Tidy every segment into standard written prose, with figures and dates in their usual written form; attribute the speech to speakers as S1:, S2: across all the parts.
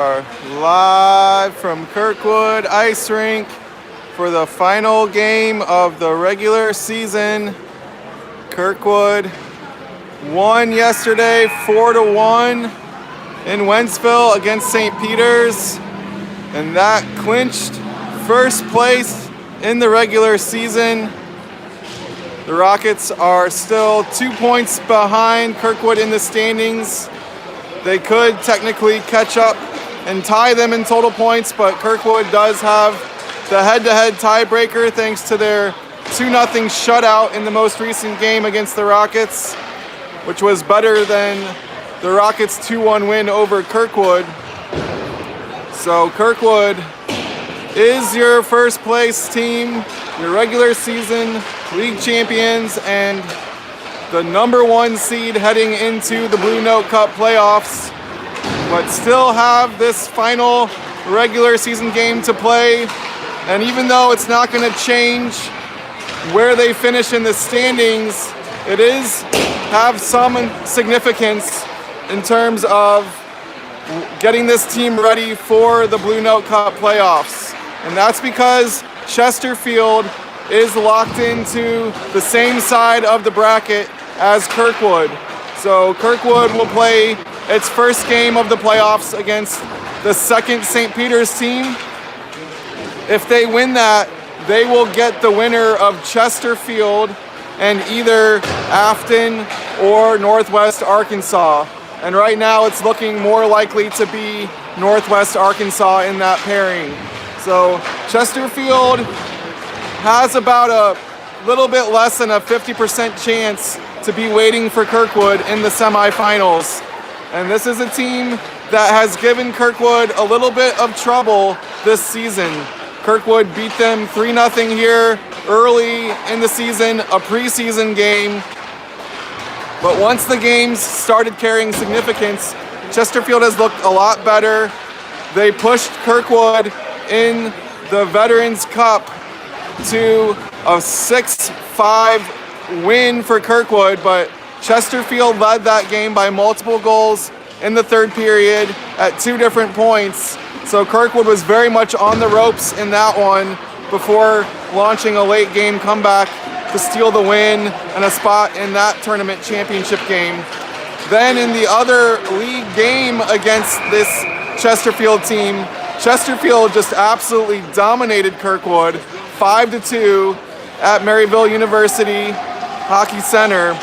S1: Are live from Kirkwood Ice Rink for the final game of the regular season. Kirkwood won yesterday 4-1 in Wentzville against St. Peter's, and that clinched first place in the regular season. The Rockets are still 2 points behind Kirkwood in the standings. They could technically catch up and tie them in total points, but Kirkwood does have the head-to-head tiebreaker thanks to their 2-0 shutout in the most recent game against the Rockets, which was better than the Rockets' 2-1 win over Kirkwood. So Kirkwood is your first place team, your regular season league champions, and the #1 seed heading into the Blue Note Cup playoffs, but still have this final regular season game to play. And even though it's not going to change where they finish in the standings, it is have some significance in terms of getting this team ready for the Blue Note Cup playoffs. And that's because Chesterfield is locked into the same side of the bracket as Kirkwood. So Kirkwood will play its first game of the playoffs against the second St. Peter's team. If they win that, they will get the winner of Chesterfield and either Afton or Northwest Arkansas. And right now it's looking more likely to be Northwest Arkansas in that pairing. So Chesterfield has about a little bit less than a 50% chance to be waiting for Kirkwood in the semifinals. And this is a team that has given Kirkwood a little bit of trouble this season. Kirkwood beat them 3-0 here early in the season, a preseason game. But once the games started carrying significance, Chesterfield has looked a lot better. They pushed Kirkwood in the Veterans Cup to a 6-5 win for Kirkwood, but Chesterfield led that game by multiple goals in the third period at 2 different points. So Kirkwood was very much on the ropes in that one before launching a late game comeback to steal the win and a spot in that tournament championship game. Then in the other league game against this Chesterfield team, Chesterfield just absolutely dominated Kirkwood 5-2 at Maryville University Hockey Center.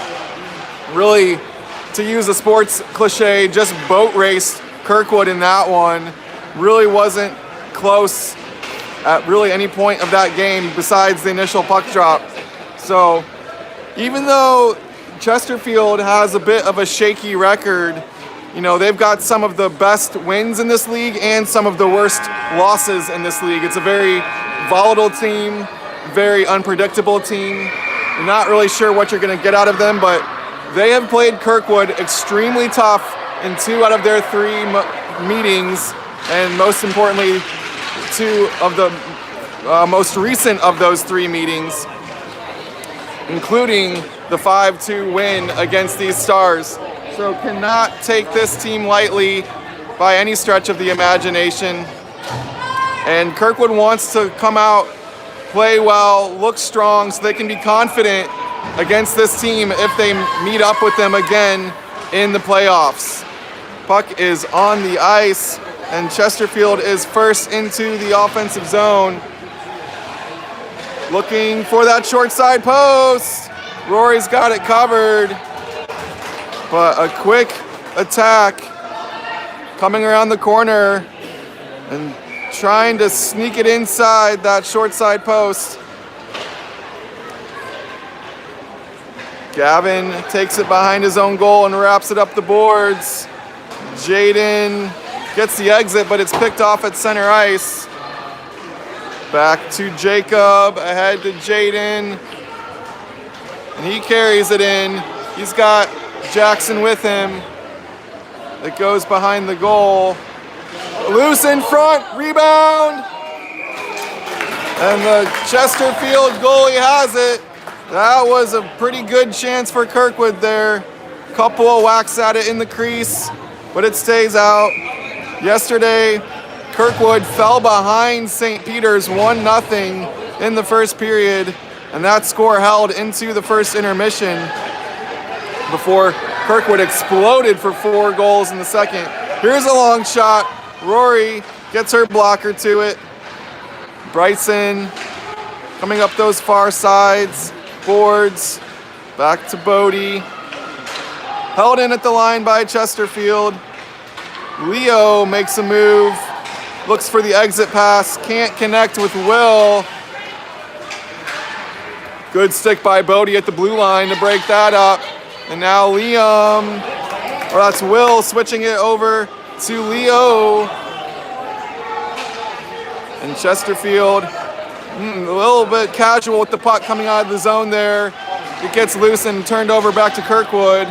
S1: Really, to use a sports cliche, just boat raced Kirkwood in that one. Really wasn't close at really any point of that game besides the initial puck drop. So even though Chesterfield has a bit of a shaky record, you know, they've got some of the best wins in this league and some of the worst losses in this league. It's a very volatile team, very unpredictable team. You're not really sure what you're going to get out of them, but they have played Kirkwood extremely tough in 2 out of their 3 meetings, and most importantly, 2 of the most recent of those 3 meetings, including the 5-2 win against these Stars. So cannot take this team lightly by any stretch of the imagination. And Kirkwood wants to come out, play well, look strong, so they can be confident against this team if they meet up with them again in the playoffs. Puck is on the ice, and Chesterfield is first into the offensive zone. Looking for that short side post. Rory's got it covered, but a quick attack coming around the corner and trying to sneak it inside that short side post. Gavin takes it behind his own goal and wraps it up the boards. Jaden gets the exit, but it's picked off at center ice. Back to Jacob, ahead to Jaden. And he carries it in. He's got Jackson with him. It goes behind the goal. Loose in front, rebound. And the Chesterfield goalie has it. That was a pretty good chance for Kirkwood there. Couple of whacks at it in the crease, but it stays out. Yesterday, Kirkwood fell behind St. Peter's 1-0 in the first period, and that score held into the first intermission before Kirkwood exploded for 4 goals in the second. Here's a long shot. Rory gets her blocker to it. Bryson coming up those far sides, boards, back to Bodie. Held in at the line by Chesterfield. Leo makes a move, looks for the exit pass, can't connect with Will. Good stick by Bodie at the blue line to break that up. And now Liam, or that's Will switching it over to Leo. And Chesterfield, a little bit casual with the puck coming out of the zone there. It gets loose and turned over back to Kirkwood.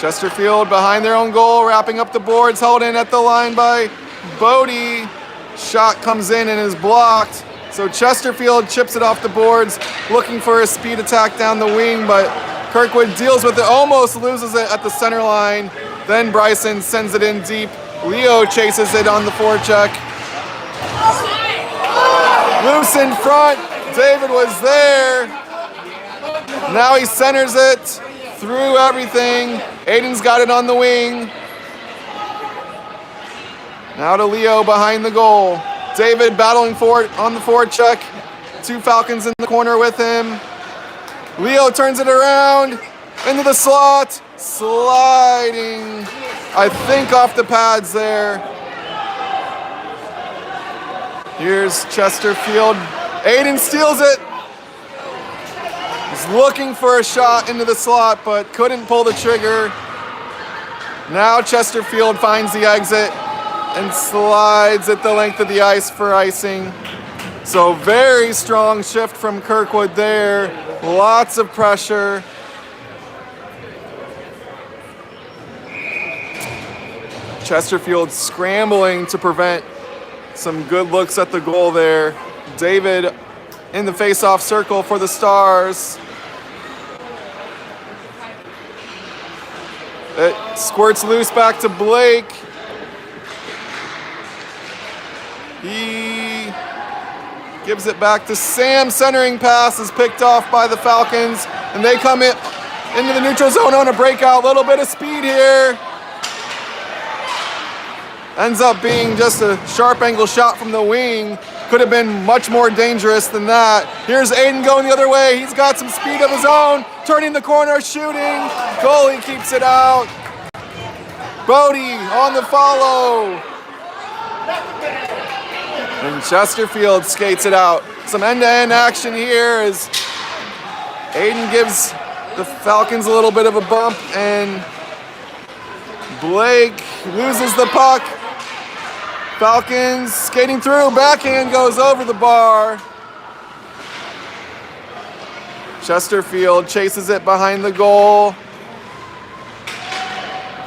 S1: Chesterfield behind their own goal, wrapping up the boards, held in at the line by Bodie. Shot comes in and is blocked. So Chesterfield chips it off the boards, looking for a speed attack down the wing, but Kirkwood deals with it, almost loses it at the center line. Then Bryson sends it in deep. Leo chases it on the forecheck. Loose in front. David was there. Now he centers it through everything. Aiden's got it on the wing. Now to Leo behind the goal. David battling for it on the forecheck. 2 Falcons in the corner with him. Leo turns it around into the slot. Sliding, I think, off the pads there. Here's Chesterfield. Aiden steals it. He's looking for a shot into the slot, but couldn't pull the trigger. Now Chesterfield finds the exit and slides at the length of the ice for icing. So very strong shift from Kirkwood there. Lots of pressure. Chesterfield scrambling to prevent some good looks at the goal there. David in the face-off circle for the Stars. It squirts loose back to Blake. He gives it back to Sam. Centering pass is picked off by the Falcons, and they come in into the neutral zone on a breakout. Little bit of speed here. Ends up being just a sharp angle shot from the wing. Could have been much more dangerous than that. Here's Aiden going the other way. He's got some speed of his own. Turning the corner, shooting. Goalie keeps it out. Bodie on the follow. And Chesterfield skates it out. Some end-to-end action here as Aiden gives the Falcons a little bit of a bump, and Blake loses the puck. Falcons skating through, backhand goes over the bar. Chesterfield chases it behind the goal.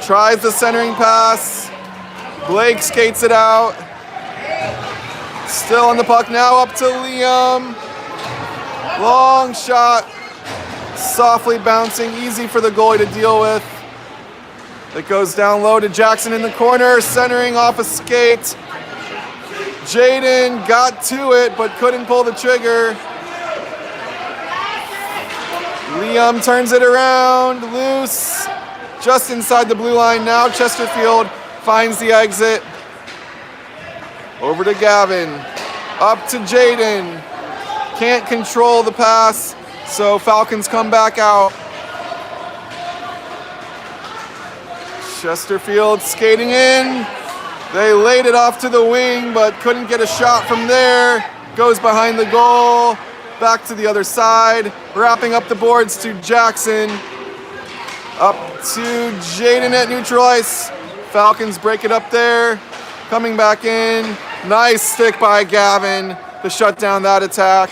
S1: Tries the centering pass. Blake skates it out. Still on the puck now, up to Liam. Long shot. Softly bouncing, easy for the goalie to deal with. It goes down low to Jackson in the corner, centering off a skate. Jaden got to it, but couldn't pull the trigger. Liam turns it around, loose, just inside the blue line. Now Chesterfield finds the exit. Over to Gavin, up to Jaden. Can't control the pass, so Falcons come back out. Chesterfield skating in. They laid it off to the wing, but couldn't get a shot from there. Goes behind the goal, back to the other side. Wrapping up the boards to Jackson. Up to Jaden at neutral ice. Falcons break it up there. Coming back in. Nice stick by Gavin to shut down that attack.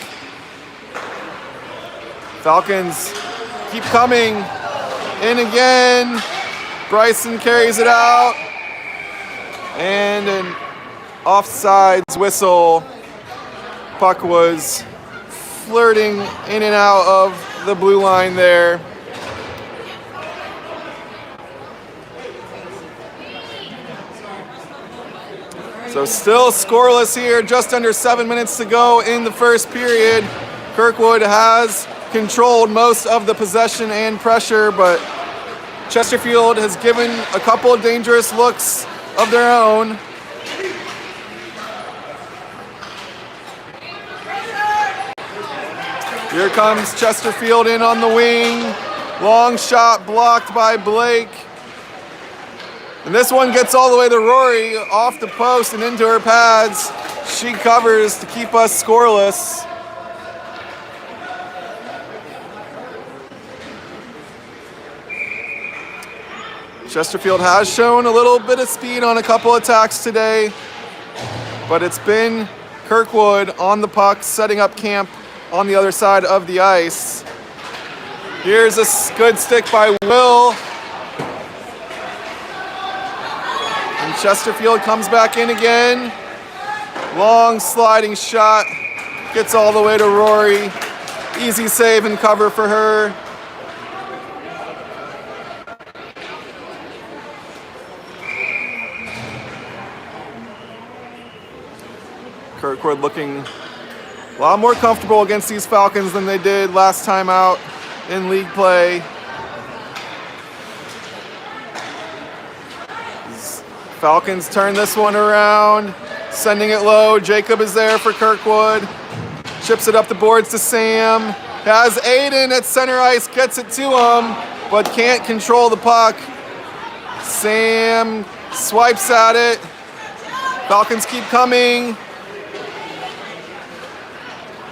S1: Falcons keep coming in again. Bryson carries it out, and an offsides whistle. Puck was flirting in and out of the blue line there. So still scoreless here, just under 7 minutes to go in the first period. Kirkwood has controlled most of the possession and pressure, but Chesterfield has given a couple of dangerous looks of their own. Here comes Chesterfield in on the wing. Long shot blocked by Blake. And this one gets all the way to Rory, off the post and into her pads. She covers to keep us scoreless. Chesterfield has shown a little bit of speed on a couple attacks today, but it's been Kirkwood on the puck, setting up camp on the other side of the ice. Here's a good stick by Will. And Chesterfield comes back in again. Long sliding shot, gets all the way to Rory. Easy save and cover for her. Kirkwood looking a lot more comfortable against these Falcons than they did last time out in league play. Falcons turn this one around, sending it low. Jacob is there for Kirkwood. Chips it up the boards to Sam. Has Aiden at center ice, gets it to him, but can't control the puck. Sam swipes at it. Falcons keep coming.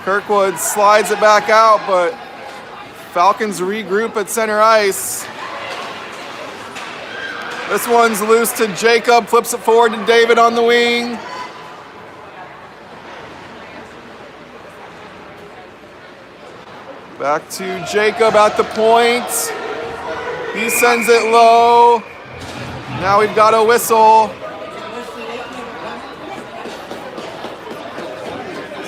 S1: Kirkwood slides it back out, but Falcons regroup at center ice. This one's loose to Jacob, flips it forward to David on the wing. Back to Jacob at the point. He sends it low. Now we've got a whistle.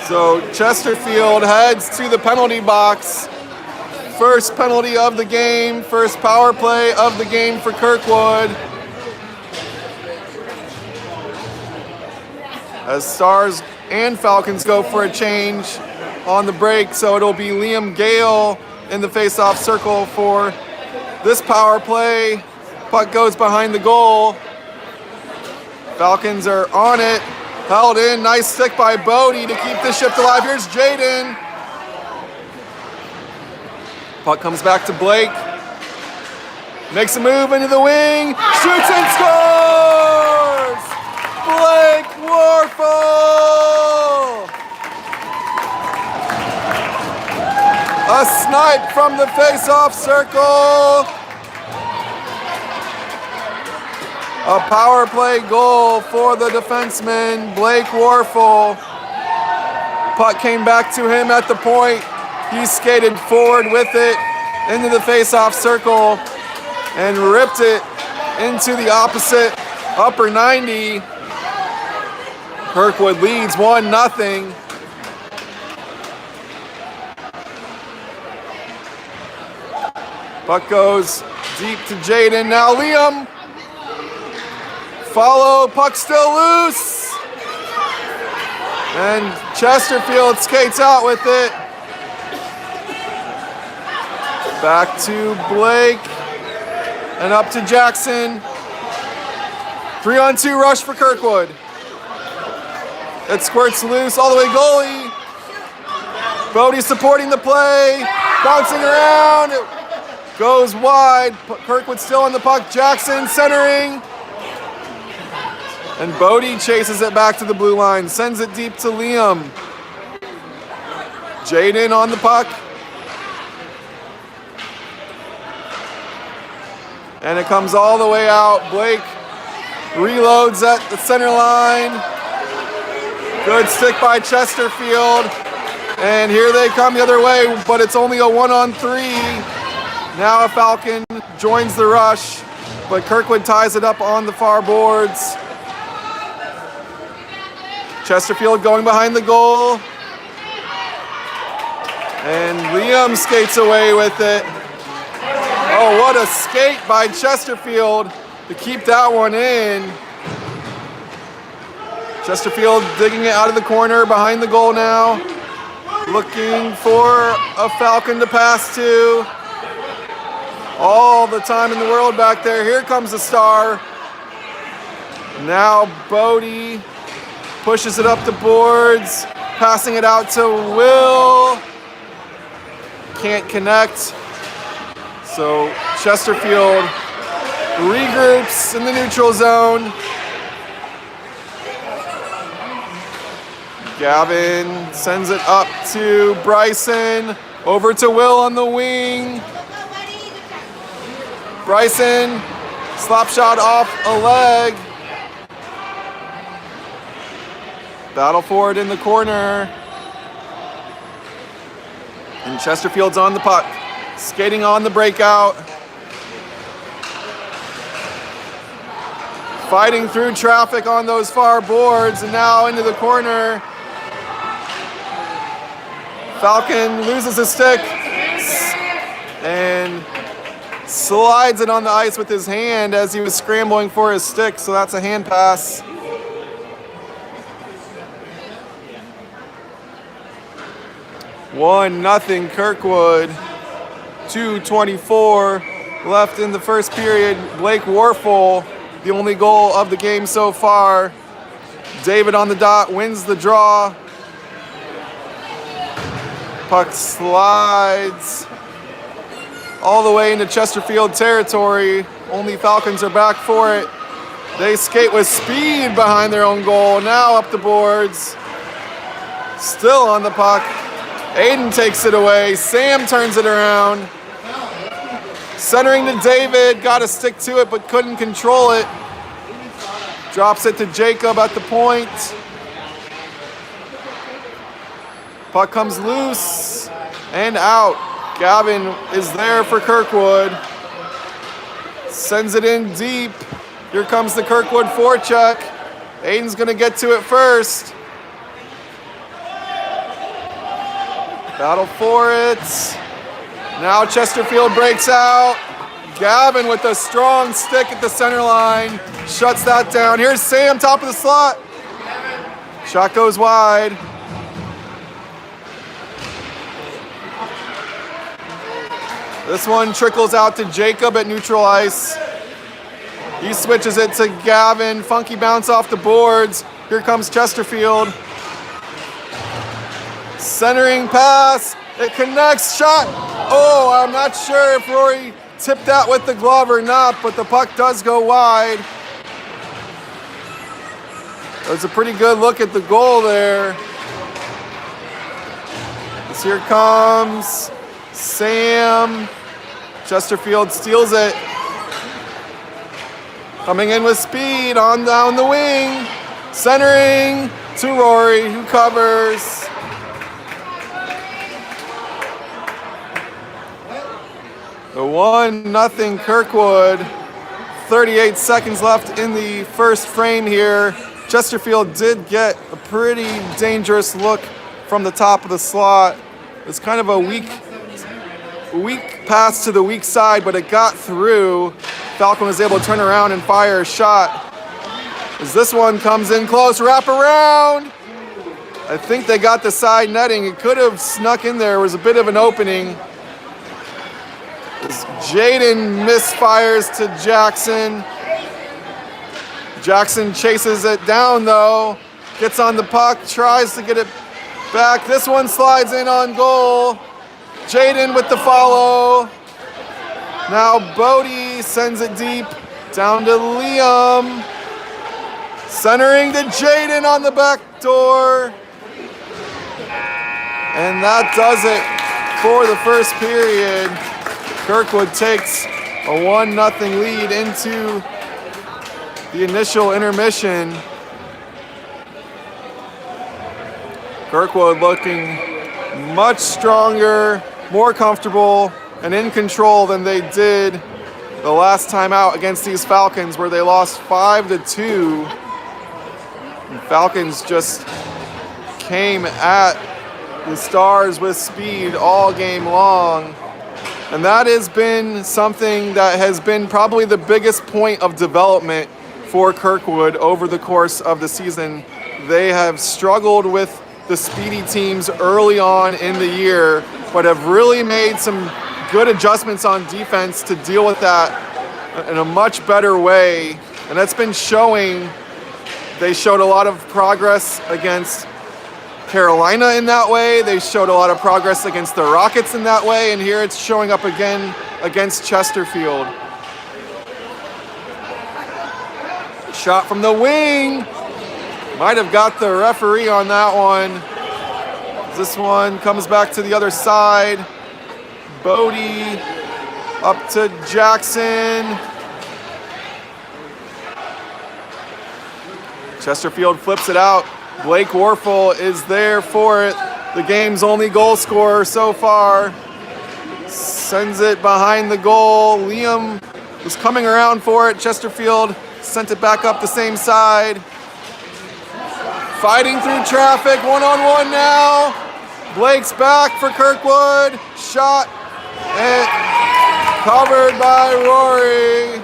S1: So Chesterfield heads to the penalty box. First penalty of the game, first power play of the game for Kirkwood. As Stars and Falcons go for a change on the break, so it'll be Liam Gale in the face-off circle for this power play. Puck goes behind the goal. Falcons are on it. Held in, nice stick by Bodie to keep this shift alive. Here's Jaden. Puck comes back to Blake. Makes a move into the wing. Shoots and scores! Blake Warfel! A snipe from the face-off circle. A power play goal for the defenseman, Blake Warfel. Puck came back to him at the point. He skated forward with it into the face-off circle and ripped it into the opposite upper 90. Kirkwood leads 1-0. Puck goes deep to Jaden. Now Liam. Follow, puck still loose. And Chesterfield skates out with it. Back to Blake. And up to Jackson. 3-on-2 rush for Kirkwood. It squirts loose all the way goalie. Bodie supporting the play. Bouncing around. It goes wide. Kirkwood still on the puck. Jackson centering. And Bodie chases it back to the blue line, sends it deep to Liam. Jaden on the puck. And it comes all the way out. Blake reloads at the center line. Good stick by Chesterfield. And here they come the other way, but it's only a 1-on-3. Now a Falcon joins the rush, but Kirkwood ties it up on the far boards. Chesterfield going behind the goal. And Liam skates away with it. Oh, what a skate by Chesterfield to keep that one in. Chesterfield digging it out of the corner behind the goal now. Looking for a Falcon to pass to. All the time in the world back there. Here comes the star. Now Bodie pushes it up the boards. Passing it out to Will. Can't connect. So Chesterfield regroups in the neutral zone. Gavin sends it up to Bryson. Over to Will on the wing. Bryson, slap shot off a leg. Battle for it in the corner. And Chesterfield's on the puck. Skating on the breakout. Fighting through traffic on those far boards, and now into the corner. Falcon loses his stick and slides it on the ice with his hand as he was scrambling for his stick, so that's a hand pass. One nothing Kirkwood. 2:24 left in the first period. Blake Warfel, the only goal of the game so far. David on the dot wins the draw. Puck slides all the way into Chesterfield territory. Only Falcons are back for it. They skate with speed behind their own goal. Now up the boards. Still on the puck. Aiden takes it away. Sam turns it around. Centering to David. Got to stick to it but couldn't control it. Drops it to Jacob at the point. Puck comes loose and out. Gavin is there for Kirkwood. Sends it in deep. Here comes the Kirkwood forecheck. Aiden's gonna get to it first. Battle for it. Now Chesterfield breaks out. Gavin with a strong stick at the center line. Shuts that down. Here's Sam, top of the slot. Shot goes wide. This one trickles out to Jacob at neutral ice. He switches it to Gavin. Funky bounce off the boards. Here comes Chesterfield. Centering pass. It connects. Shot. Oh, I'm not sure if Rory tipped that with the glove or not, but the puck does go wide. That was a pretty good look at the goal there. As here comes Sam. Chesterfield steals it. Coming in with speed on down the wing. Centering to Rory, who covers. The 1-0 Kirkwood. 38 seconds left in the first frame here. Chesterfield did get a pretty dangerous look from the top of the slot. It's kind of a weak pass to the weak side, but it got through. Falcon was able to turn around and fire a shot. As this one comes in close, wrap around. I think they got the side netting. It could have snuck in there. It was a bit of an opening. As Jaden misfires to Jackson. Jackson chases it down though. Gets on the puck, tries to get it back. This one slides in on goal. Jaden with the follow. Now Bodie sends it deep down to Liam. Centering to Jaden on the back door. And that does it for the first period. Kirkwood takes a 1-0 lead into the initial intermission. Kirkwood looking much stronger, more comfortable, and in control than they did the last time out against these Falcons, where they lost 5-2. And Falcons just came at the Stars with speed all game long. And that has been something that has been probably the biggest point of development for Kirkwood over the course of the season. they have struggled with the speedy teams early on in the year, but have really made some good adjustments on defense to deal with that in a much better way. And that's been showing. They showed a lot of progress against Carolina in that way. They showed a lot of progress against the Rockets in that way. And here it's showing up again against Chesterfield. Shot from the wing. Might have got the referee on that one. This one comes back to the other side. Bodie up to Jackson. Chesterfield flips it out. Blake Warfel is there for it. The game's only goal scorer so far. Sends it behind the goal. Liam was coming around for it. Chesterfield sent it back up the same side. Fighting through traffic, one-on-one now. Blake's back for Kirkwood. Shot and covered by Rory.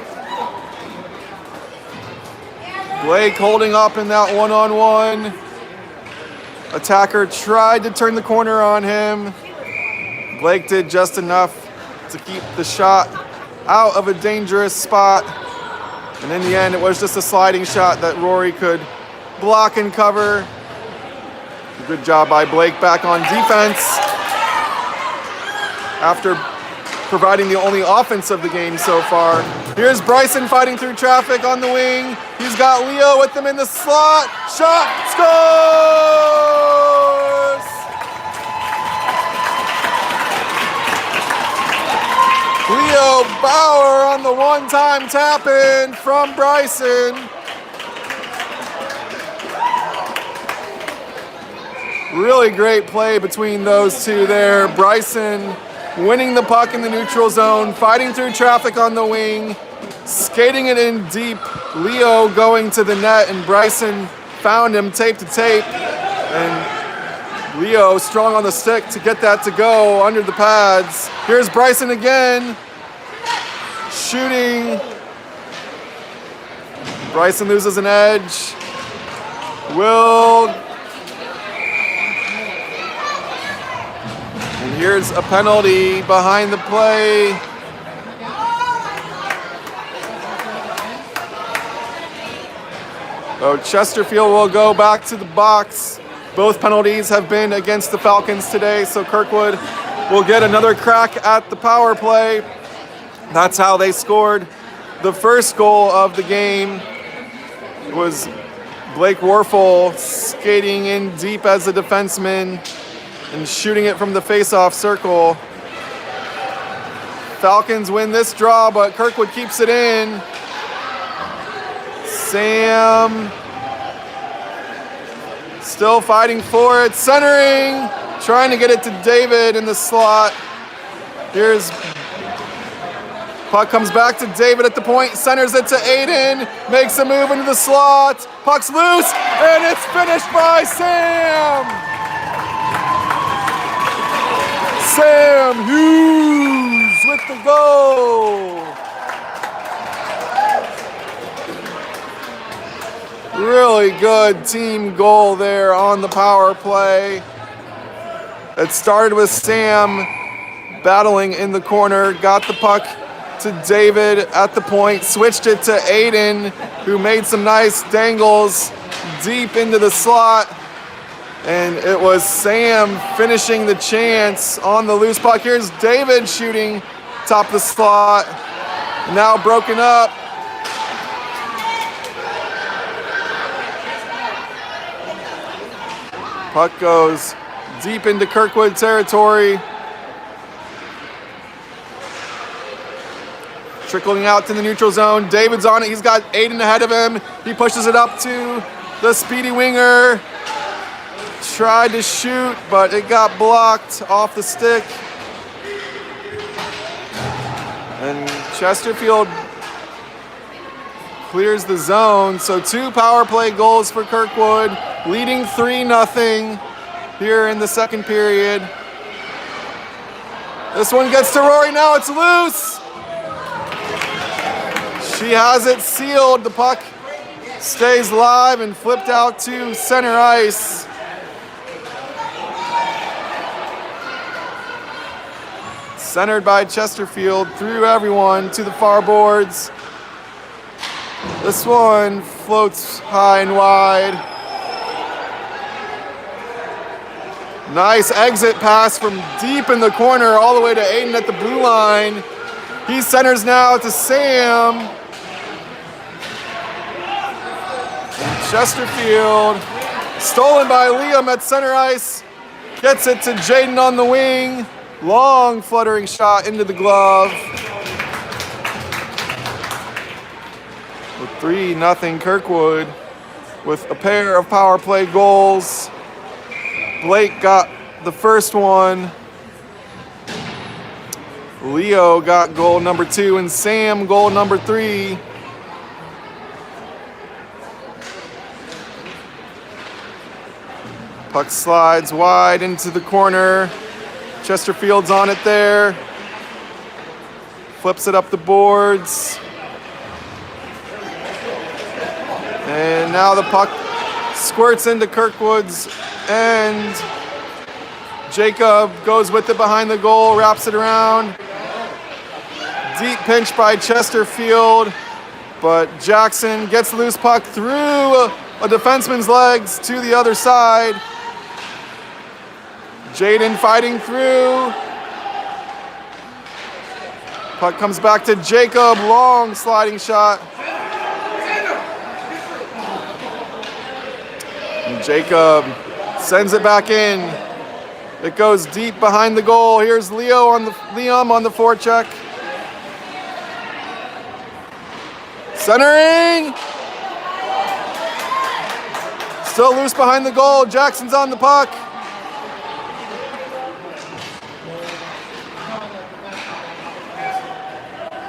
S1: Blake holding up in that one-on-one. Attacker tried to turn the corner on him. Blake did just enough to keep the shot out of a dangerous spot. And in the end, it was just a sliding shot that Rory could block and cover. Good job by Blake back on defense after providing the only offense of the game so far. Here's Bryson fighting through traffic on the wing. He's got Leo with him in the slot. Shot, scores! Leo Bauer on the one-time tap-in from Bryson. Really great play between those two there. Bryson winning the puck in the neutral zone, fighting through traffic on the wing, skating it in deep. Leo going to the net, and Bryson found him tape to tape. And Leo strong on the stick to get that to go under the pads. Here's Bryson again, shooting. Bryson loses an edge. And here's a penalty behind the play. So Chesterfield will go back to the box. Both penalties have been against the Falcons today, so Kirkwood will get another crack at the power play. That's how they scored the first goal of the game. It was Blake Warfel skating in deep as a defenseman and shooting it from the face-off circle. Falcons win this draw, but Kirkwood keeps it in. Sam still fighting for it, centering, trying to get it to David in the slot. Here's puck comes back to David at the point, centers it to Aiden, makes a move into the slot, puck's loose, and it's finished by Sam! Sam Hughes with the goal! Really good team goal there on the power play. It started with Sam battling in the corner, got the puck to David at the point, switched it to Aiden, who made some nice dangles deep into the slot. And it was Sam finishing the chance on the loose puck. Here's David shooting top of the slot. Now broken up. Puck goes deep into Kirkwood territory. Trickling out to the neutral zone. David's on it. He's got Aiden ahead of him. He pushes it up to the speedy winger. Tried to shoot, but it got blocked off the stick. And Chesterfield clears the zone. So 2 power play goals for Kirkwood, leading 3-0 here in the second period. This one gets to Rory now, it's loose. She has it sealed. The puck stays live and flipped out to center ice. Centered by Chesterfield, through everyone to the far boards. This one floats high and wide. Nice exit pass from deep in the corner all the way to Aiden at the blue line. He centers now to Sam. And Chesterfield, stolen by Liam at center ice. Gets it to Jaden on the wing. Long fluttering shot into the glove. With 3-0 Kirkwood with a pair of power play goals. Blake got the first one. Leo got goal number 2 and Sam goal number 3. Puck slides wide into the corner. Chesterfield's on it there. Flips it up the boards. And now the puck squirts into Kirkwood's end. Jacob goes with it behind the goal, wraps it around. Deep pinch by Chesterfield, but Jackson gets the loose puck through a defenseman's legs to the other side. Jaden fighting through. Puck comes back to Jacob, long sliding shot. And Jacob sends it back in. It goes deep behind the goal. Here's Liam on the forecheck. Centering. Still loose behind the goal. Jackson's on the puck.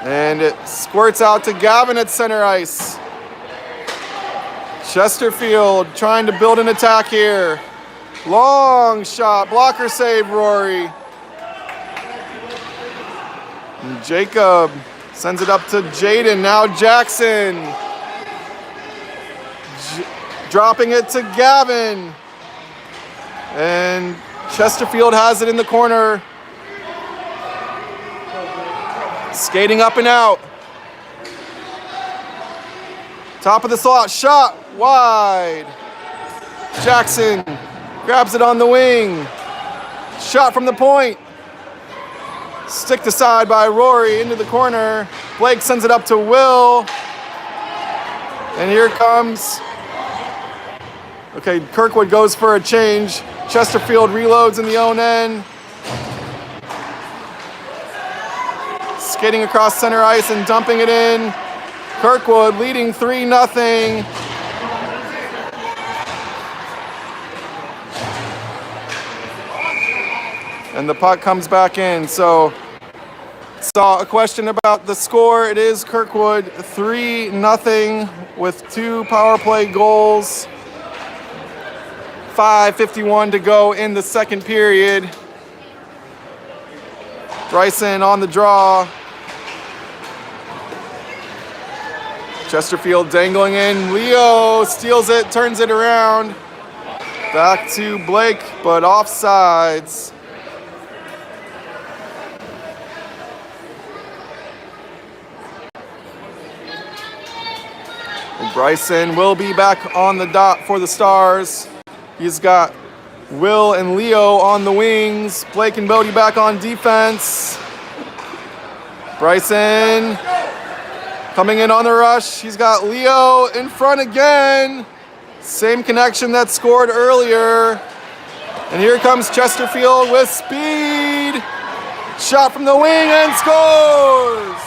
S1: And it squirts out to Gavin at center ice. Chesterfield trying to build an attack here. Long shot, blocker save, Rory. And Jacob sends it up to Jaden, now Jackson. Dropping it to Gavin. And Chesterfield has it in the corner. Skating up and out. Top of the slot, shot wide. Jackson grabs it on the wing. Shot from the point. Sticked aside by Rory into the corner. Blake sends it up to Will. And here comes. Okay, Kirkwood goes for a change. Chesterfield reloads in the own end. Skating across center ice and dumping it in. Kirkwood leading 3-0. And the puck comes back in. So, saw a question about the score. It is Kirkwood 3-0 with 2 power play goals. 5:51 to go in the second period. Bryson on the draw. Chesterfield dangling in. Leo steals it, turns it around. Back to Blake, but offsides. And Bryson will be back on the dot for the Stars. He's got Will and Leo on the wings. Blake and Bodie back on defense. Bryson coming in on the rush. He's got Leo in front again. Same connection that scored earlier. And here comes Chesterfield with speed. Shot from the wing and scores!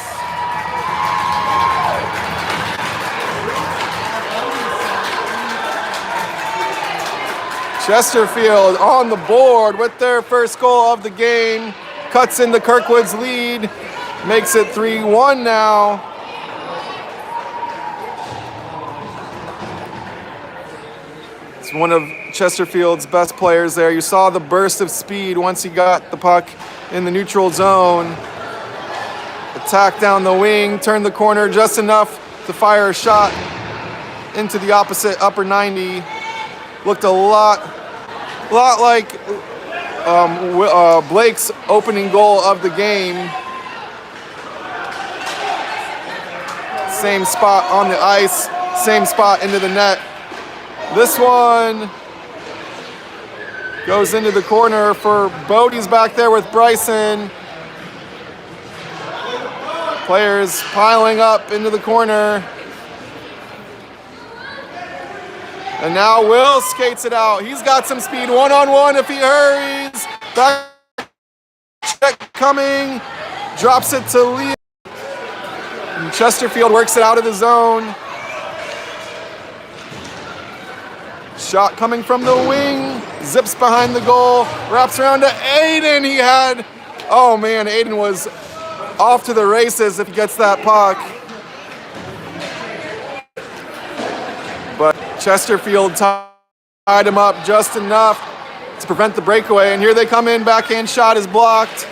S1: Chesterfield on the board with their first goal of the game. Cuts into Kirkwood's lead. Makes it 3-1 now. It's one of Chesterfield's best players there. You saw the burst of speed once he got the puck in the neutral zone. Attack down the wing, turn the corner just enough to fire a shot. into the opposite upper 90. Looked a lot like Blake's opening goal of the game. Same spot on the ice, same spot into the net. This one goes into the corner for Bodie's back there with Bryson. Players piling up into the corner. And now Will skates it out. He's got some speed, one-on-one if he hurries. Back check coming, drops it to Liam. And Chesterfield works it out of the zone. Shot coming from the wing, zips behind the goal, wraps around to Aiden. Oh man, Aiden was off to the races if he gets that puck. But Chesterfield tied him up just enough to prevent the breakaway. And here they come in, backhand shot is blocked.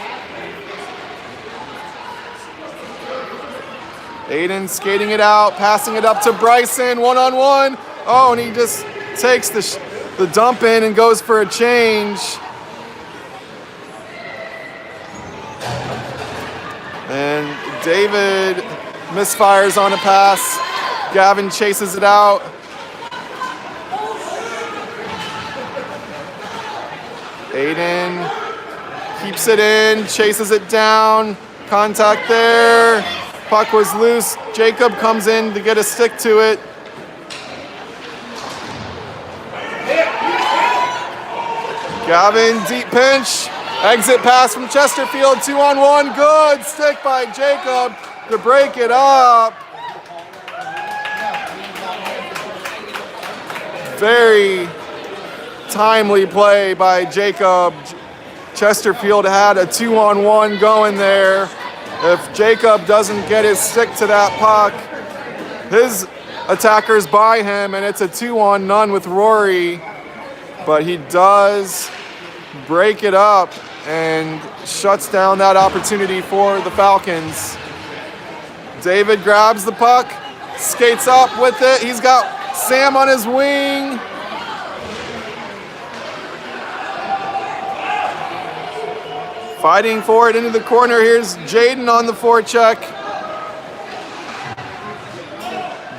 S1: Aiden skating it out, passing it up to Bryson, one-on-one. Oh, and he just takes the dump in and goes for a change. And David misfires on a pass. Gavin chases it out. Aiden keeps it in, chases it down. Contact there. Puck was loose. Jacob comes in to get a stick to it. Gavin, deep pinch. Exit pass from Chesterfield, 2-on-1. Good stick by Jacob to break it up. Very timely play by Jacob. Chesterfield had a 2-on-1 going there. If Jacob doesn't get his stick to that puck, his attacker's by him, and it's a 2-on-none with Rory. But he does break it up and shuts down that opportunity for the Falcons. David grabs the puck, skates up with it. He's got Sam on his wing. Fighting for it into the corner. Here's Jaden on the forecheck.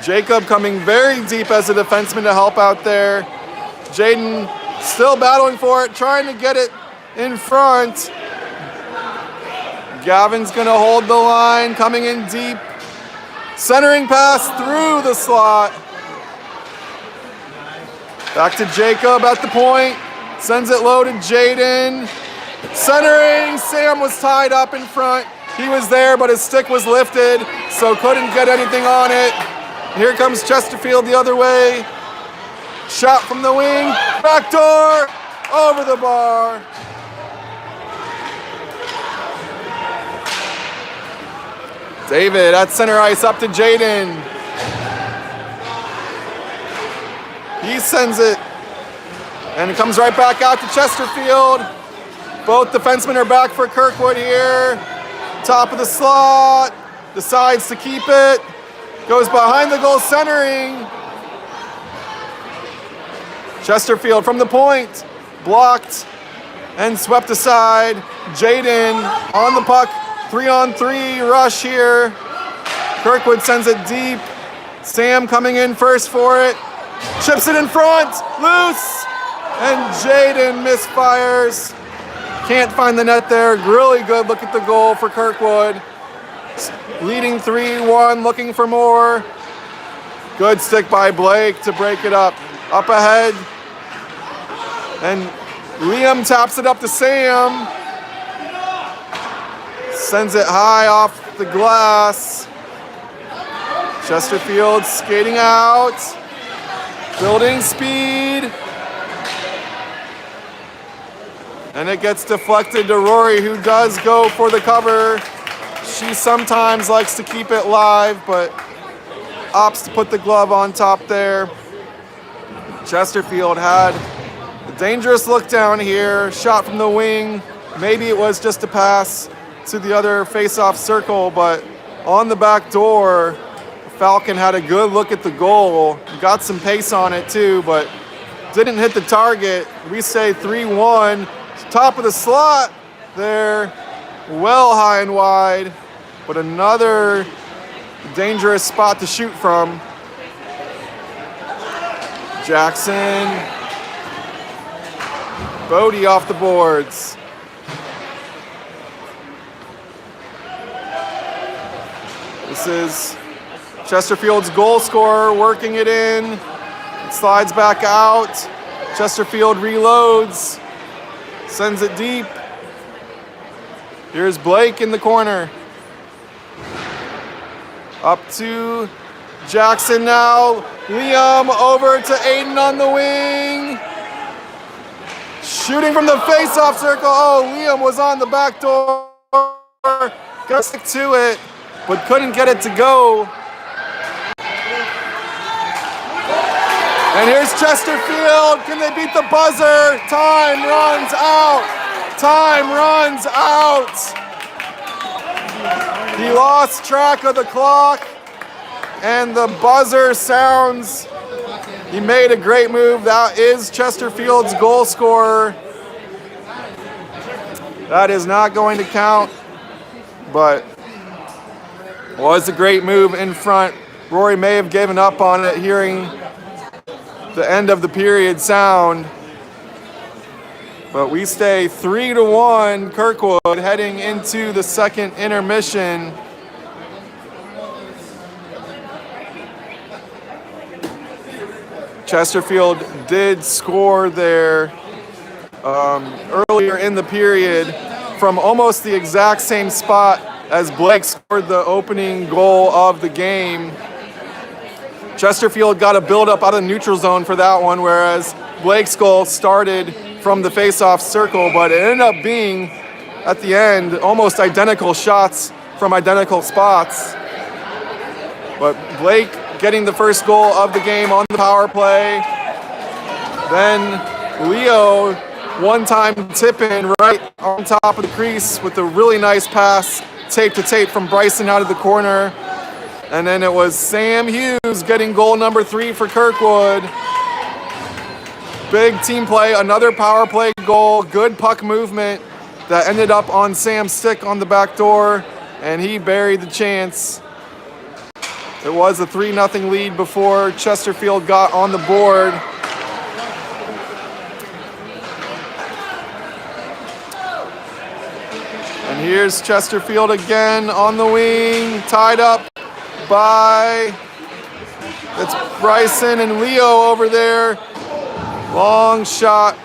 S1: Jacob coming very deep as a defenseman to help out there. Jaden still battling for it, trying to get it in front. Gavin's gonna hold the line, coming in deep. Centering pass through the slot. Back to Jacob at the point. Sends it low to Jaden. Centering, Sam was tied up in front. He was there, but his stick was lifted, so couldn't get anything on it. Here comes Chesterfield the other way. Shot from the wing, backdoor, over the bar. David at center ice up to Jaden. He sends it, and it comes right back out to Chesterfield. Both defensemen are back for Kirkwood here. Top of the slot, decides to keep it. Goes behind the goal, centering. Chesterfield from the point, blocked and swept aside. Jaden on the puck, 3-on-3 rush here. Kirkwood sends it deep. Sam coming in first for it. Chips it in front, loose, and Jaden misfires. Can't find the net there. Really good look at the goal for Kirkwood. Leading 3-1, looking for more. Good stick by Blake to break it up. Up ahead. And Liam taps it up to Sam. Sends it high off the glass. Chesterfield skating out. Building speed. And it gets deflected to Rory, who does go for the cover. She sometimes likes to keep it live, but opts to put the glove on top there. Chesterfield had a dangerous look down here, shot from the wing. Maybe it was just a pass to the other face-off circle, but on the back door, Falcon had a good look at the goal, got some pace on it too, but didn't hit the target. We say 3-1. Top of the slot there, well high and wide, but another dangerous spot to shoot from. Jackson, Bodie off the boards. This is Chesterfield's goal scorer working it in. It slides back out. Chesterfield reloads, sends it deep. Here's Blake in the corner. Up to Jackson now. Liam over to Aiden on the wing. Shooting from the face-off circle. Oh, Liam was on the back door. Got stick to it, but couldn't get it to go. And here's Chesterfield. Can they beat the buzzer? Time runs out. Time runs out. He lost track of the clock, and the buzzer sounds. He made a great move. That is Chesterfield's goal scorer. That is not going to count, but was a great move in front. Rory may have given up on it hearing the end of the period sound, but we stay 3-1 Kirkwood heading into the second intermission. Chesterfield did score there earlier in the period from almost the exact same spot as Blake scored the opening goal of the game. Chesterfield got a build-up out of the neutral zone for that one, whereas Blake's goal started from the face-off circle, but it ended up being, at the end, almost identical shots from identical spots. But Blake getting the first goal of the game on the power play. Then Leo, one-time tip-in right on top of the crease with a really nice pass, tape to tape from Bryson out of the corner. And then it was Sam Hughes getting goal number 3 for Kirkwood. Big team play, another power play goal, good puck movement that ended up on Sam's stick on the back door, and he buried the chance. It was a 3-0 lead before Chesterfield got on the board. And here's Chesterfield again on the wing, tied up by, it's Bryson and Leo over there. Long shot.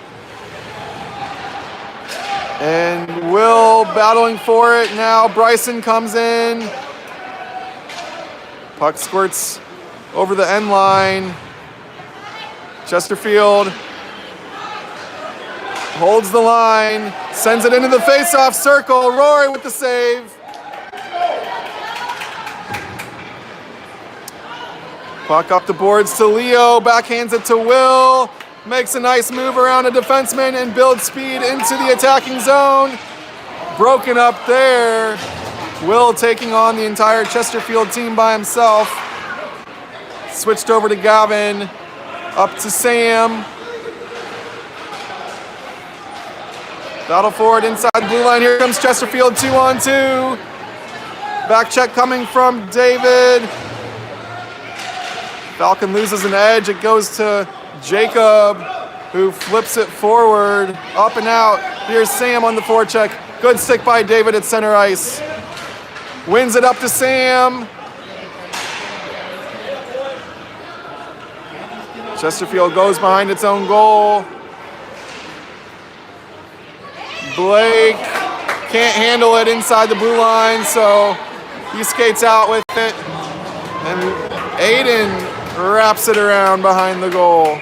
S1: And Will battling for it now. Bryson comes in. Puck squirts over the end line. Chesterfield holds the line, sends it into the face-off circle. Rory with the save. Puck up the boards to Leo, backhands it to Will, makes a nice move around a defenseman and builds speed into the attacking zone. Broken up there. Will taking on the entire Chesterfield team by himself. Switched over to Gavin, up to Sam. Battle forward inside the blue line. Here comes Chesterfield 2-on-2. Back check coming from David. Falcon loses an edge. It goes to Jacob, who flips it forward, up and out. Here's Sam on the forecheck. Good stick by David at center ice. Wins it up to Sam. Chesterfield goes behind its own goal. Blake can't handle it inside the blue line, so he skates out with it. And Aiden wraps it around behind the goal.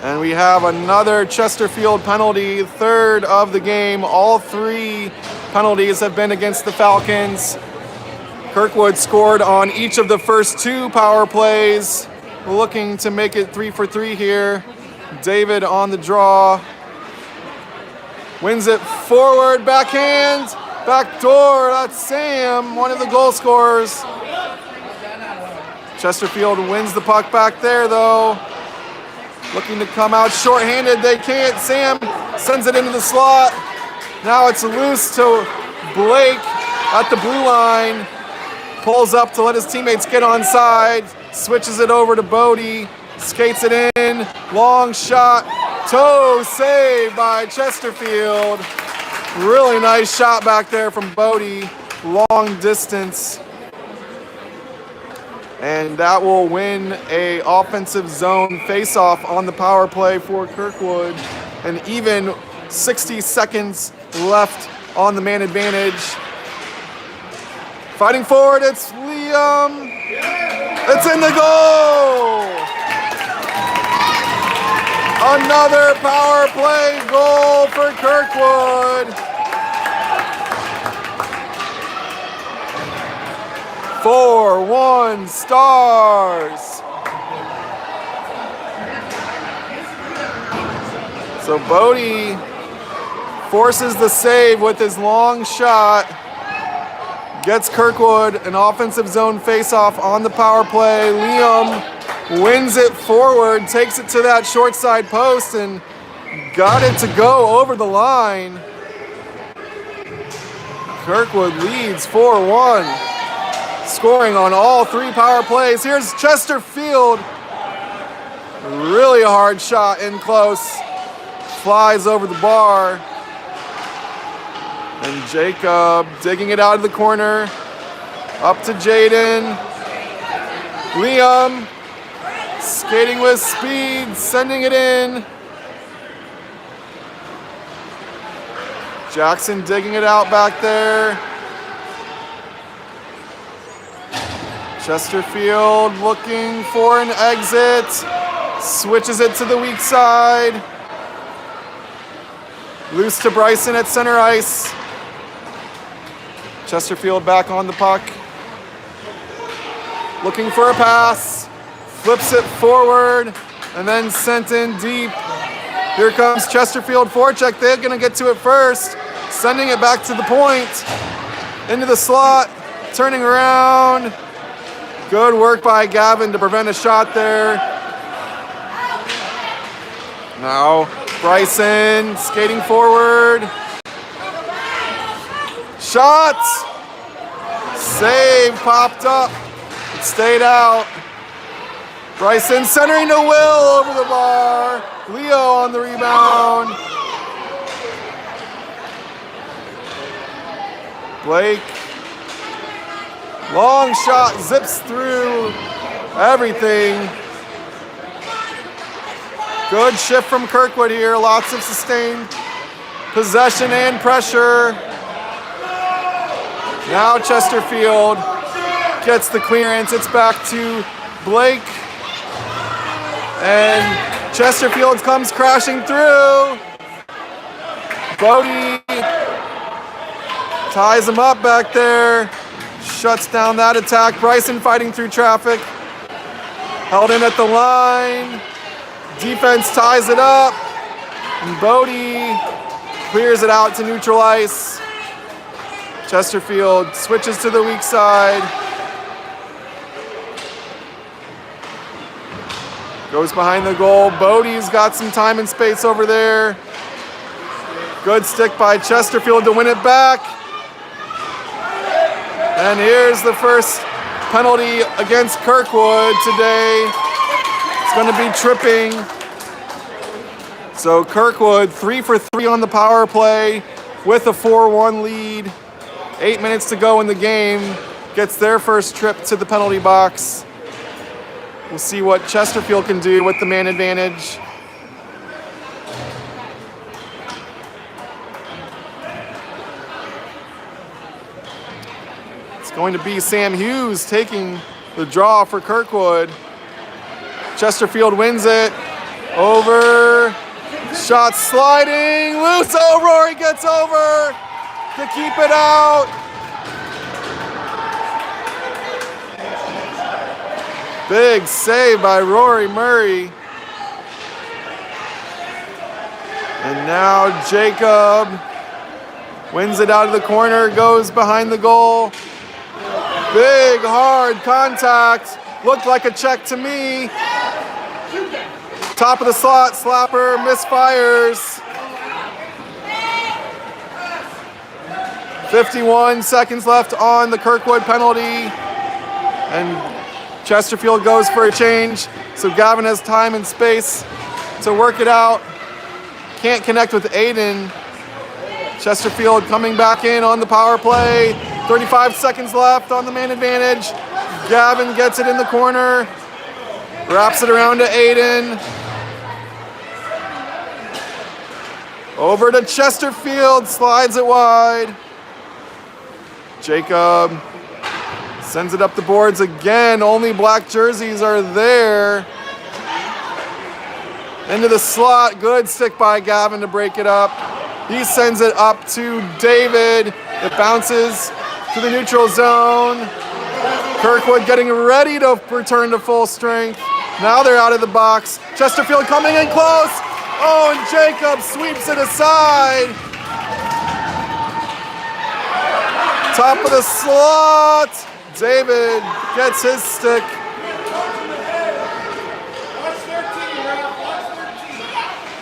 S1: And we have another Chesterfield penalty, third of the game. All 3 penalties have been against the Falcons. Kirkwood scored on each of the first 2 power plays, looking to make it 3 for 3 here. David on the draw. Wins it forward, backhand. Back door, that's Sam, one of the goal scorers. Chesterfield wins the puck back there though. Looking to come out shorthanded, they can't. Sam sends it into the slot. Now it's loose to Blake at the blue line. Pulls up to let his teammates get onside. Switches it over to Bodie. Skates it in. Long shot. Toe save by Chesterfield. Really nice shot back there from Bodie. Long distance. And that will win a offensive zone face-off on the power play for Kirkwood. And even 60 seconds left on the man advantage. Fighting forward, it's Liam. It's in the goal! Another power play goal for Kirkwood. 4-1 Stars. So Bodie forces the save with his long shot. Gets Kirkwood an offensive zone faceoff on the power play. Liam wins it forward, takes it to that short side post, and got it to go over the line. Kirkwood leads 4-1, scoring on all three power plays. Here's Chesterfield. Really hard shot in close. Flies over the bar. And Jacob digging it out of the corner. Up to Jaden. Liam skating with speed, sending it in. Jackson digging it out back there. Chesterfield looking for an exit. Switches it to the weak side. Loose to Bryson at center ice. Chesterfield back on the puck. Looking for a pass. Flips it forward and then sent in deep. Here comes Chesterfield forecheck. They're going to get to it first. Sending it back to the point. Into the slot. Turning around. Good work by Gavin to prevent a shot there. Now Bryson skating forward. Shot! Save popped up. It stayed out. Bryson centering to Will over the bar. Leo on the rebound. Blake. Long shot zips through everything. Good shift from Kirkwood here. Lots of sustained possession and pressure. Now Chesterfield gets the clearance. It's back to Blake. And Chesterfield comes crashing through. Bodie ties him up back there. Shuts down that attack. Bryson fighting through traffic. Held in at the line. Defense ties it up. And Bodie clears it out to neutral ice. Chesterfield switches to the weak side. Goes behind the goal. Bodie's got some time and space over there. Good stick by Chesterfield to win it back. And here's the first penalty against Kirkwood today. It's going to be tripping. So Kirkwood 3 for 3 on the power play with a 4-1 lead. 8 minutes to go in the game. Gets their first trip to the penalty box. We'll see what Chesterfield can do with the man advantage. It's going to be Sam Hughes taking the draw for Kirkwood. Chesterfield wins it. Over. Shot sliding. Loose. Oh, Rory gets over to keep it out. Big save by Rory Murray. And now Jacob Wins it out of the corner, goes behind the goal. Big, hard contact. Looked like a check to me. Top of the slot, slapper, misfires. 51 seconds left on the Kirkwood penalty. And Chesterfield goes for a change. So Gavin has time and space to work it out. Can't connect with Aiden. Chesterfield coming back in on the power play. 35 seconds left on the man advantage. Gavin gets it in the corner. Wraps it around to Aiden. Over to Chesterfield, slides it wide. Jacob sends it up the boards again. Only black jerseys are there. Into the slot, good stick by Gavin to break it up. He sends it up to David. It bounces to the neutral zone. Kirkwood getting ready to return to full strength. Now they're out of the box. Chesterfield coming in close. Oh, and Jacob sweeps it aside. Top of the slot. David gets his stick.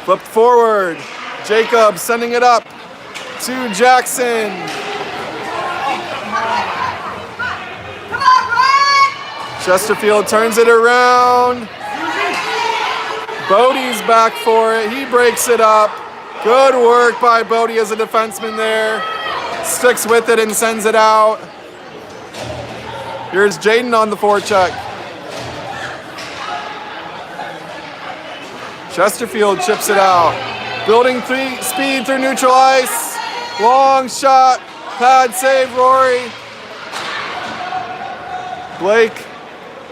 S1: Flipped forward. Jacob sending it up to Jackson. Chesterfield turns it around. Bodie's back for it. He breaks it up. Good work by Bodie as a defenseman there. Sticks with it and sends it out. Here's Jaden on the forecheck. Chesterfield chips it out. Building speed through neutral ice. Long shot. Pad save, Rory. Blake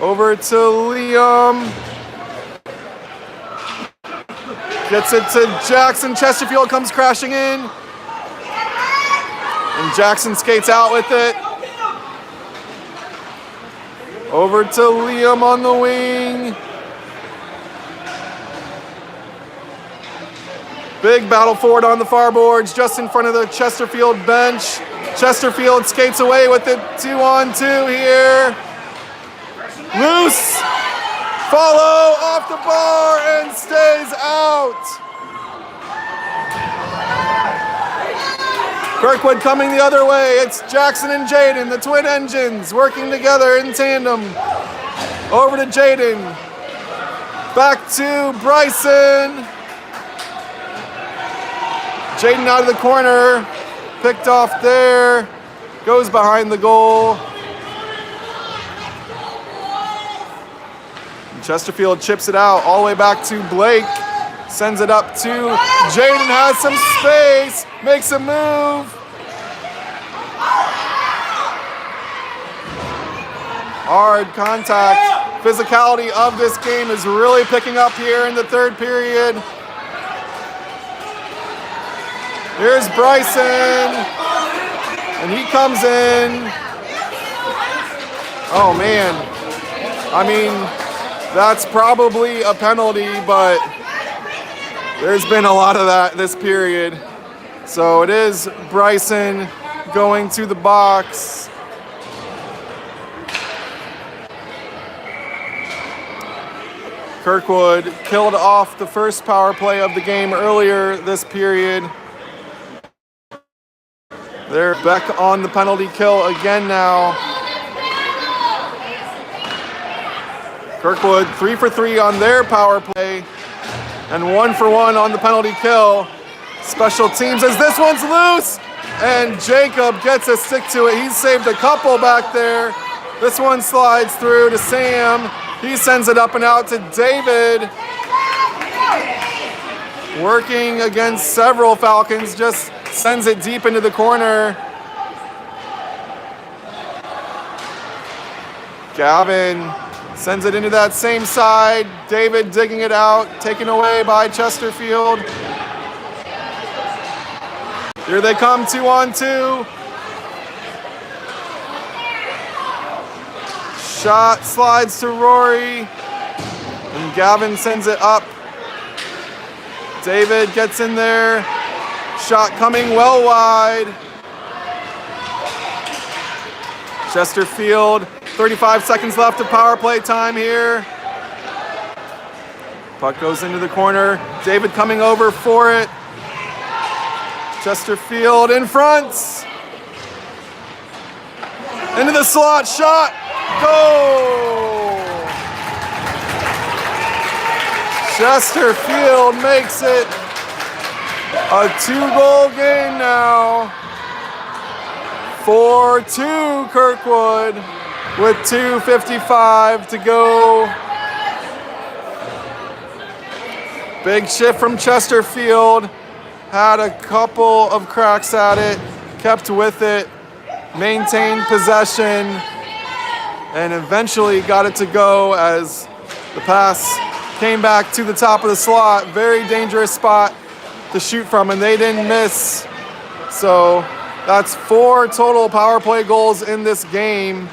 S1: over to Liam. Gets it to Jackson. Chesterfield comes crashing in. And Jackson skates out with it. Over to Liam on the wing. Big battle forward on the far boards, just in front of the Chesterfield bench. Chesterfield skates away with it, 2-on-2 here. Loose. Follow off the bar and stays out. Kirkwood coming the other way. It's Jackson and Jaden, the twin engines, working together in tandem. Over to Jaden. Back to Bryson. Jaden out of the corner. Picked off there. Goes behind the goal. Chesterfield chips it out all the way back to Blake. Sends it up to Jaden, has some space, makes a move. Hard contact. Physicality of this game is really picking up here in the third period. Here's Bryson, and he comes in. Oh man, I mean, that's probably a penalty, but there's been a lot of that this period. So it is Bryson going to the box. Kirkwood killed off the first power play of the game earlier this period. They're back on the penalty kill again now. Kirkwood 3 for 3 on their power play and 1 for 1 on the penalty kill. Special teams as this one's loose and Jacob gets a stick to it. He's saved a couple back there. This one slides through to Sam. He sends it up and out to David. Working against several Falcons, just sends it deep into the corner. Gavin sends it into that same side. David digging it out, taken away by Chesterfield. Here they come, 2-on-2. Shot slides to Rory. And Gavin sends it up. David gets in there. Shot coming well wide. Chesterfield, 35 seconds left of power play time here. Puck goes into the corner. David coming over for it. Chesterfield in front. Into the slot, shot, goal! Chesterfield makes it a 2-goal game now. 4-2 Kirkwood with 2:55 to go. Big shift from Chesterfield. Had a couple of cracks at it, kept with it, maintained possession, and eventually got it to go as the pass came back to the top of the slot. Very dangerous spot to shoot from, and they didn't miss. So that's 4 total power play goals in this game.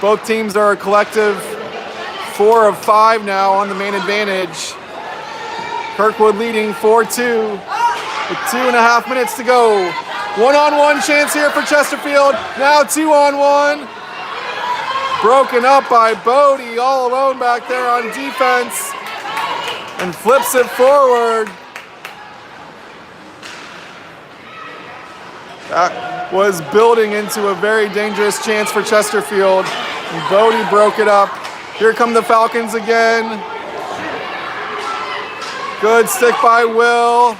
S1: Both teams are a collective 4 of 5 now on the main advantage. Kirkwood leading 4-2 with 2.5 minutes to go. 1-on-1 chance here for Chesterfield. Now 2-on-1. Broken up by Bodie, all alone back there on defense, and flips it forward. That was building into a very dangerous chance for Chesterfield. And Bodie broke it up. Here come the Falcons again. Good stick by Will.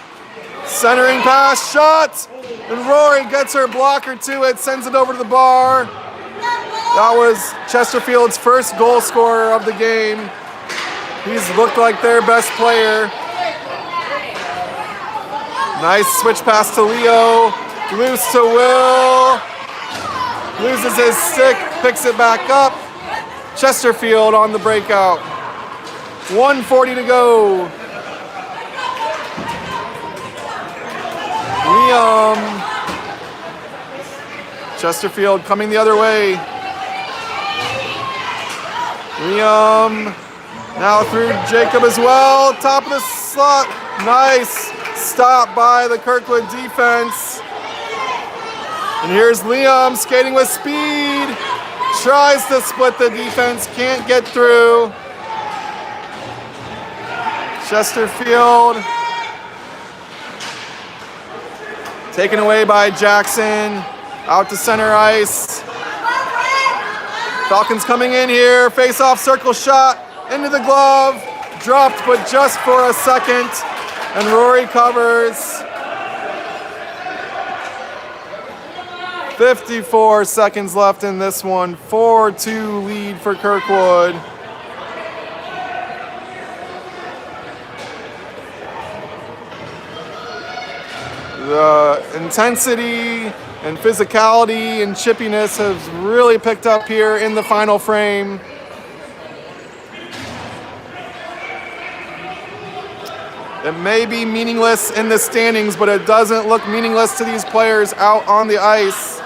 S1: Centering pass, shot! And Rory gets her blocker to it, sends it over to the bar. That was Chesterfield's first goal scorer of the game. He's looked like their best player. Nice switch pass to Leo. Loose to Will. Loses his stick, picks it back up. Chesterfield on the breakout. 1:40 to go. Liam. Chesterfield coming the other way. Liam now through Jacob as well. Top of the slot. Nice stop by the Kirkwood defense. And here's Liam skating with speed. Tries to split the defense, can't get through. Chesterfield taken away by Jackson. Out to center ice. Falcons coming in here. Face-off circle shot into the glove. Dropped, but just for a second. And Rory covers. 54 seconds left in this one. 4-2 lead for Kirkwood. The intensity and physicality and chippiness has really picked up here in the final frame. It may be meaningless in the standings, but it doesn't look meaningless to these players out on the ice.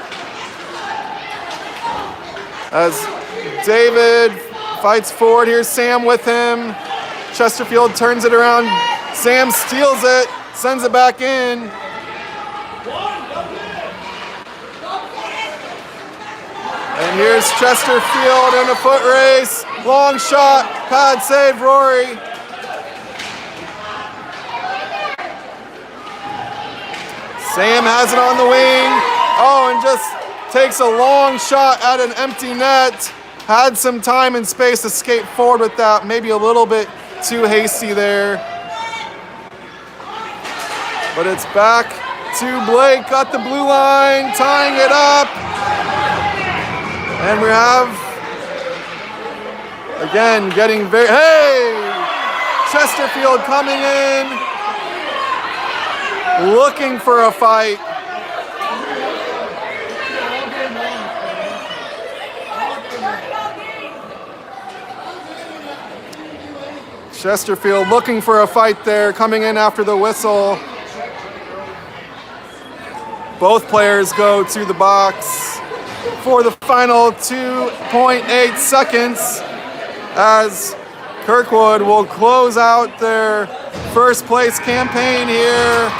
S1: As David fights forward, here's Sam with him. Chesterfield turns it around. Sam steals it, sends it back in. And here's Chesterfield in a foot race. Long shot, pad save, Rory. Sam has it on the wing. Oh, and just takes a long shot at an empty net. Had some time and space to skate forward with that. Maybe a little bit too hasty there. But it's back to Blake at the blue line, tying it up. And we have, again, getting very, hey! Chesterfield coming in, looking for a fight. Chesterfield looking for a fight there, coming in after the whistle. Both players go to the box for the final 2.8 seconds as Kirkwood will close out their first place campaign here.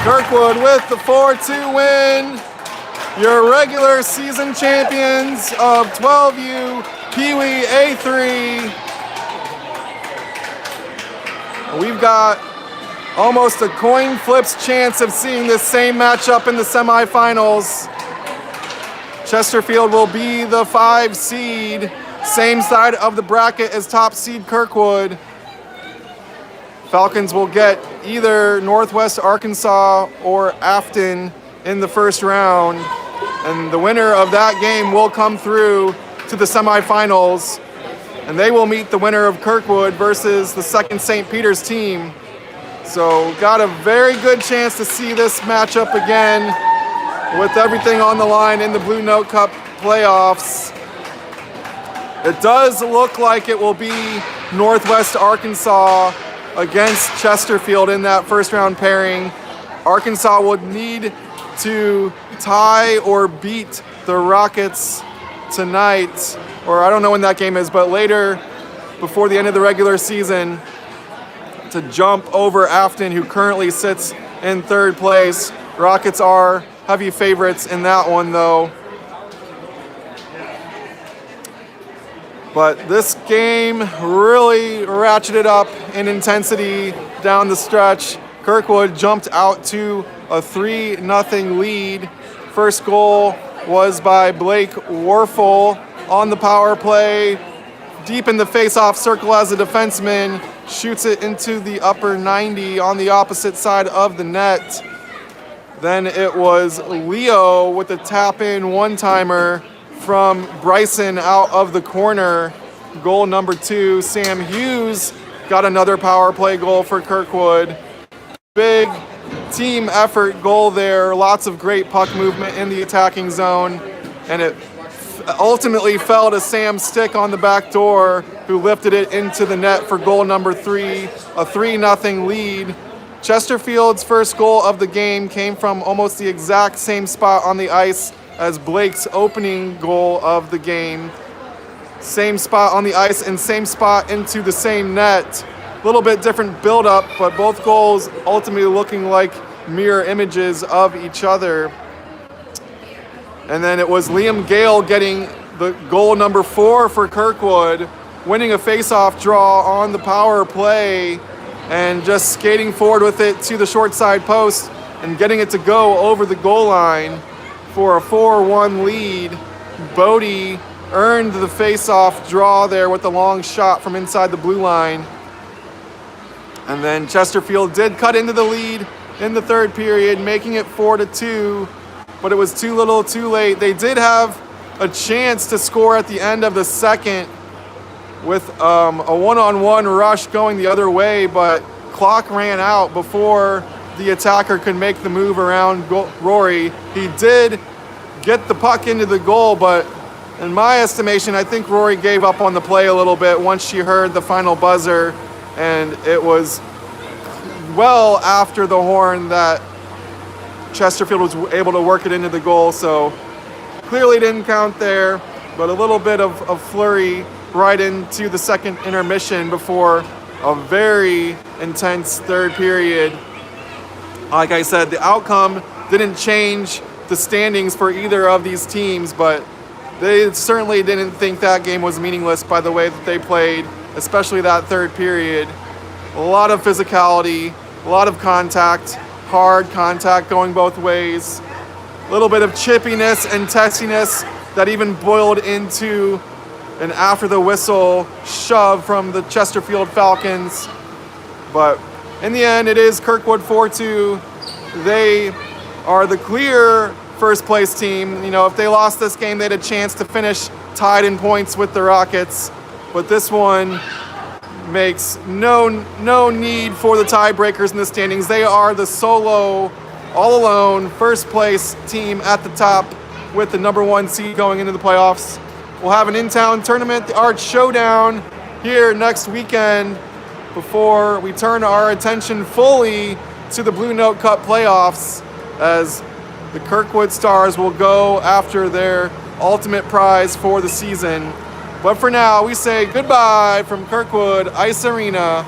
S1: Kirkwood with the 4-2 win. Your regular season champions of 12U Peewee A3. We've got almost a coin flip's chance of seeing this same matchup in the semifinals. Chesterfield will be the 5 seed, same side of the bracket as top seed Kirkwood. Falcons will get either Northwest Arkansas or Afton in the first round, and the winner of that game will come through to the semifinals, and they will meet the winner of Kirkwood versus the second St. Peter's team. So got a very good chance to see this matchup again with everything on the line in the Blue Note Cup playoffs. It does look like it will be Northwest Arkansas against Chesterfield in that first round pairing. Arkansas would need to tie or beat the Rockets tonight, or I don't know when that game is, but later before the end of the regular season to jump over Afton, who currently sits in third place. Rockets are heavy favorites in that one though. But this game really ratcheted up in intensity down the stretch. Kirkwood jumped out to a 3-0 lead. First goal was by Blake Warfel on the power play. Deep in the face-off circle as a defenseman, shoots it into the upper 90 on the opposite side of the net. Then it was Leo with a tap-in one-timer from Bryson out of the corner. Goal number 2. Sam Hughes got another power play goal for Kirkwood. Big team effort goal there. Lots of great puck movement in the attacking zone. And it ultimately fell to Sam Stick on the back door, who lifted it into the net for goal number 3. A 3-0 lead. Chesterfield's first goal of the game came from almost the exact same spot on the ice as Blake's opening goal of the game. Same spot on the ice and same spot into the same net. A little bit different build-up, but both goals ultimately looking like mirror images of each other. And then it was Liam Gale getting the goal number 4 for Kirkwood, winning a face-off draw on the power play and just skating forward with it to the short side post and getting it to go over the goal line for a 4-1 lead. Bodie earned the face-off draw there with the long shot from inside the blue line. And then Chesterfield did cut into the lead in the third period, making it 4-2, but it was too little too late. They did have a chance to score at the end of the second with a one-on-one rush going the other way, but clock ran out before the attacker could make the move around Rory. He did get the puck into the goal, but in my estimation, I think Rory gave up on the play a little bit once she heard the final buzzer, and it was well after the horn that Chesterfield was able to work it into the goal, so clearly didn't count there, but a little bit of flurry right into the second intermission before a very intense third period. Like I said, the outcome didn't change the standings for either of these teams, but they certainly didn't think that game was meaningless by the way that they played, especially that third period. A lot of physicality, a lot of contact, hard contact going both ways. A little bit of chippiness and testiness that even boiled into an after the whistle shove from the Chesterfield Falcons. But in the end, it is Kirkwood 4-2. They are the clear first place team. You know, if they lost this game, they had a chance to finish tied in points with the Rockets. But this one makes no need for the tiebreakers in the standings. They are the solo, all alone, first place team at the top with the number 1 seed going into the playoffs. We'll have an in-town tournament, the Arch Showdown, here next weekend before we turn our attention fully to the Blue Note Cup playoffs, as the Kirkwood Stars will go after their ultimate prize for the season. But for now, we say goodbye from Kirkwood Ice Arena.